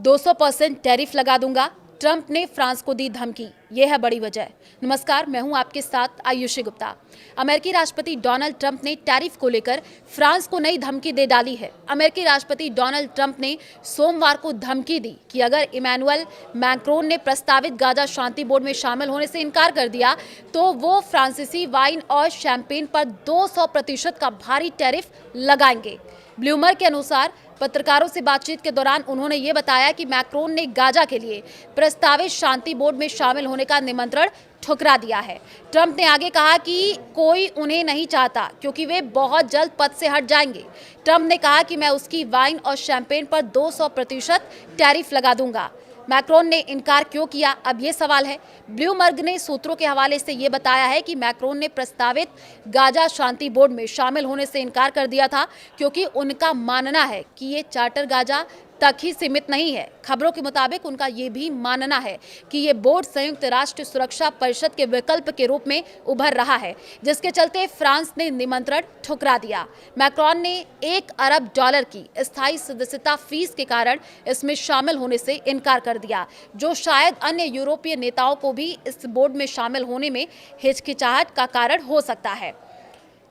200% tariff लगा दूंगा, Trump ने फ्रांस को दी धमकी। यह है बड़ी वजह। नमस्कार, मैं हूं आपके साथ आयुषी गुप्ता। अमेरिकी राष्ट्रपति डोनाल्ड ट्रंप ने टैरिफ को लेकर फ्रांस को नई धमकी दे डाली है। अमेरिकी राष्ट्रपति डोनाल्ड ट्रंप ने सोमवार को धमकी दी कि अगर इमैनुअल मैक्रोन ने प्रस्तावित गाजा शांति बोर्ड में शामिल होने से इनकार कर दिया तो वो फ्रांसीसी वाइन और शैंपेन पर 200% का भारी टैरिफ लगाएंगे। ब्लूमबर्ग के अनुसार पत्रकारों से बातचीत के दौरान उन्होंने ये बताया कि मैक्रोन ने गाजा के लिए प्रस्तावित शांति बोर्ड में शामिल होने का निमंत्रण ठुकरा दिया है। ट्रंप ने आगे कहा कि कोई उन्हें नहीं चाहता क्योंकि वे बहुत जल्द पद से हट जाएंगे। ट्रंप ने कहा कि मैं उसकी वाइन और शैंपेन पर 200% टैरिफ लगा दूंगा। मैक्रोन ने इनकार क्यों किया, अब ये सवाल है। ब्लूमबर्ग ने सूत्रों के हवाले से ये बताया है कि मैक्रोन ने प्रस्तावित गाजा शांति बोर्ड में शामिल होने से इनकार कर दिया था क्योंकि उनका मानना है कि ये चार्टर गाजा तक ही सीमित नहीं है। खबरों के मुताबिक उनका ये भी मानना है कि ये बोर्ड संयुक्त राष्ट्र सुरक्षा परिषद के विकल्प के रूप में उभर रहा है, जिसके चलते फ्रांस ने निमंत्रण ठुकरा दिया। मैक्रोन ने $1 अरब की स्थायी सदस्यता फीस के कारण इसमें शामिल होने से इनकार कर दिया, जो शायद अन्य यूरोपीय नेताओं को भी इस बोर्ड में शामिल होने में हिचकिचाहट का कारण हो सकता है।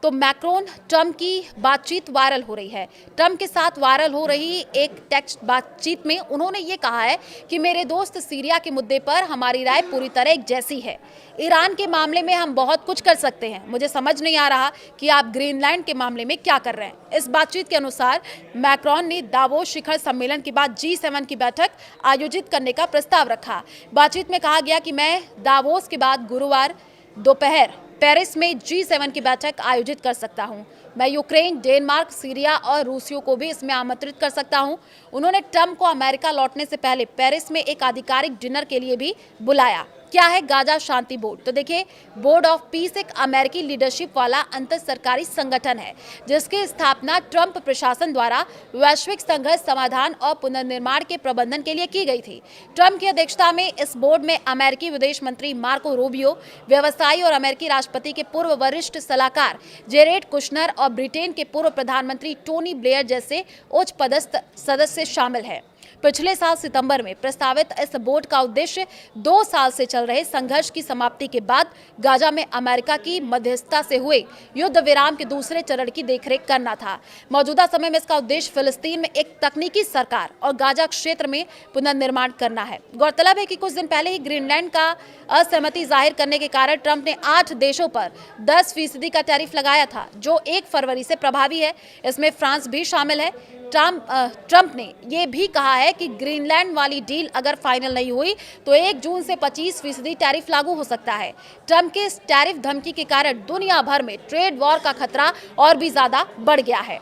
तो मैक्रोन ट्रंप की बातचीत वायरल हो रही है। ट्रंप के साथ वायरल हो रही एक टेक्स्ट बातचीत में उन्होंने ये कहा है कि मेरे दोस्त, सीरिया के मुद्दे पर हमारी राय पूरी तरह एक जैसी है। ईरान के मामले में हम बहुत कुछ कर सकते हैं। मुझे समझ नहीं आ रहा कि आप ग्रीनलैंड के मामले में क्या कर रहे हैं। इस बातचीत के अनुसार मैक्रोन ने दावोस शिखर सम्मेलन के बाद G7 की बैठक आयोजित करने का प्रस्ताव रखा। बातचीत में कहा गया कि मैं दावोस के बाद गुरुवार दोपहर पेरिस में G7 की बैठक आयोजित कर सकता हूं। मैं यूक्रेन, डेनमार्क, सीरिया और रूसियों को भी इसमें आमंत्रित कर सकता हूं। उन्होंने ट्रंप को अमेरिका लौटने से पहले पेरिस में एक आधिकारिक डिनर के लिए भी बुलाया। क्या है गाजा शांति बोर्ड? तो देखिए, बोर्ड ऑफ पीस एक अमेरिकी लीडरशिप वाला अंतर सरकारी संगठन है जिसकी स्थापना ट्रंप प्रशासन द्वारा वैश्विक संघर्ष समाधान और पुनर्निर्माण के प्रबंधन के लिए की गई थी। ट्रंप की अध्यक्षता में इस बोर्ड में अमेरिकी विदेश मंत्री मार्को रूबियो, व्यवसायी और अमेरिकी राष्ट्रपति के पूर्व वरिष्ठ सलाहकार जेरेड कुशनर और ब्रिटेन के पूर्व प्रधानमंत्री टोनी ब्लेयर जैसे उच्च पदस्थ सदस्य शामिल हैं। पिछले साल सितंबर में प्रस्तावित इस बोर्ड का उद्देश्य 2 साल से चल रहे संघर्ष की समाप्ति के बाद गाजा में अमेरिका की मध्यस्थता से हुए युद्ध विराम के दूसरे चरण की देखरेख करना था। मौजूदा समय में इसका उद्देश्य फिलिस्तीन में एक तकनीकी सरकार और गाजा क्षेत्र में पुनर्निर्माण करना है। गौरतलब है कि कुछ दिन पहले ही ग्रीनलैंड का असहमति जाहिर करने के कारण ट्रंप ने 8 देशों पर 10% का टैरिफ लगाया था, जो 1 फरवरी से प्रभावी है। इसमें फ्रांस भी शामिल है। ट्रंप ने यह भी कहा है कि ग्रीनलैंड वाली डील अगर फाइनल नहीं हुई तो 1 जून से 25% टैरिफ लागू हो सकता है। ट्रंप के इस टैरिफ धमकी के कारण दुनिया भर में ट्रेड वॉर का खतरा और भी ज्यादा बढ़ गया है।